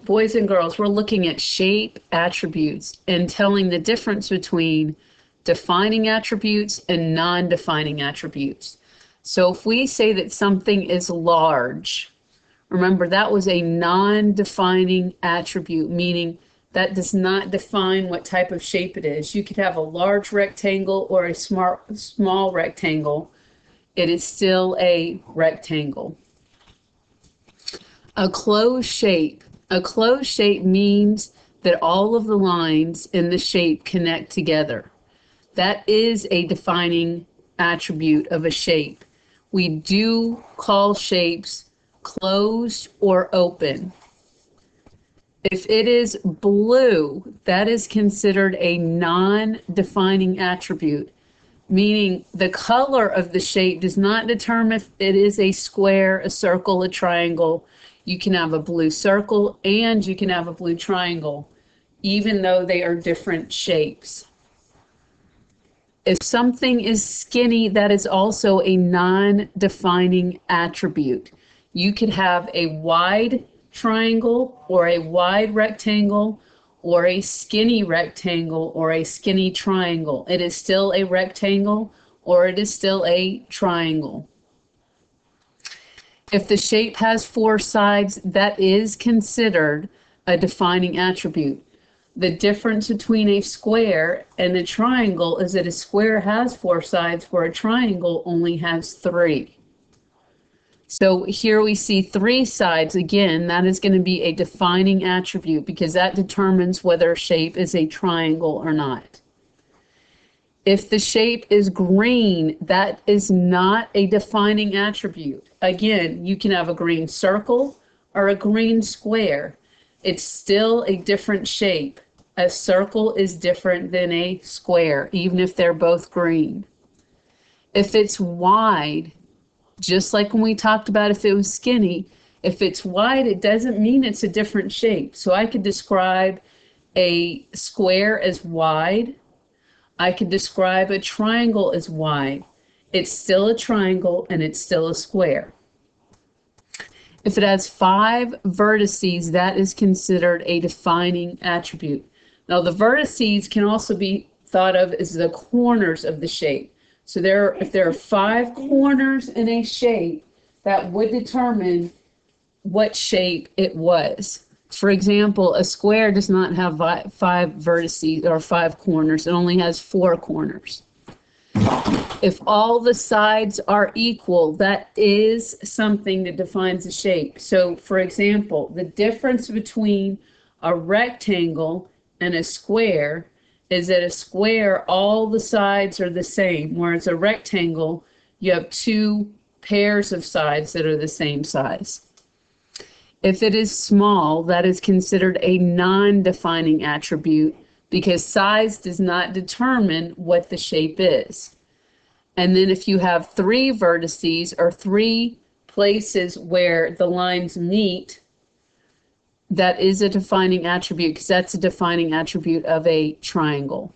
boys and girls, we're looking at shape attributes and telling the difference between defining attributes and non-defining attributes. So if we say that something is large, remember that was a non-defining attribute, meaning that does not define what type of shape it is. You could have a large rectangle or a small rectangle. It is still a rectangle. A closed shape. A closed shape means that all of the lines in the shape connect together. That is a defining attribute of a shape. We do call shapes closed or open. If it is blue, that is considered a non-defining attribute, meaning the color of the shape does not determine if it is a square, a circle, a triangle. You can have a blue circle and you can have a blue triangle, even though they are different shapes. If something is skinny, that is also a non-defining attribute. You could have a wide triangle or a wide rectangle or a skinny rectangle or a skinny triangle. It is still a rectangle or it is still a triangle. If the shape has four sides, that is considered a defining attribute. The difference between a square and a triangle is that a square has four sides where a triangle only has three. So here we see three sides. Again, that is going to be a defining attribute because that determines whether a shape is a triangle or not. If the shape is green, that is not a defining attribute. Again, you can have a green circle or a green square. It's still a different shape. A circle is different than a square, even if they're both green. If it's wide, just like when we talked about if it was skinny, if it's wide, it doesn't mean it's a different shape. So I could describe a square as wide. I could describe a triangle as wide. It's still a triangle and it's still a square. If it has 5 vertices, that is considered a defining attribute. Now the vertices can also be thought of as the corners of the shape. So if there are 5 corners in a shape, that would determine what shape it was. For example, a square does not have 5 vertices or 5 corners. It only has 4 corners. If all the sides are equal, that is something that defines a shape. So, for example, the difference between a rectangle and a square is that a square, all the sides are the same, whereas a rectangle, you have 2 pairs of sides that are the same size. If it is small, that is considered a non-defining attribute because size does not determine what the shape is. And then if you have 3 vertices or 3 places where the lines meet, that is a defining attribute because that's a defining attribute of a triangle.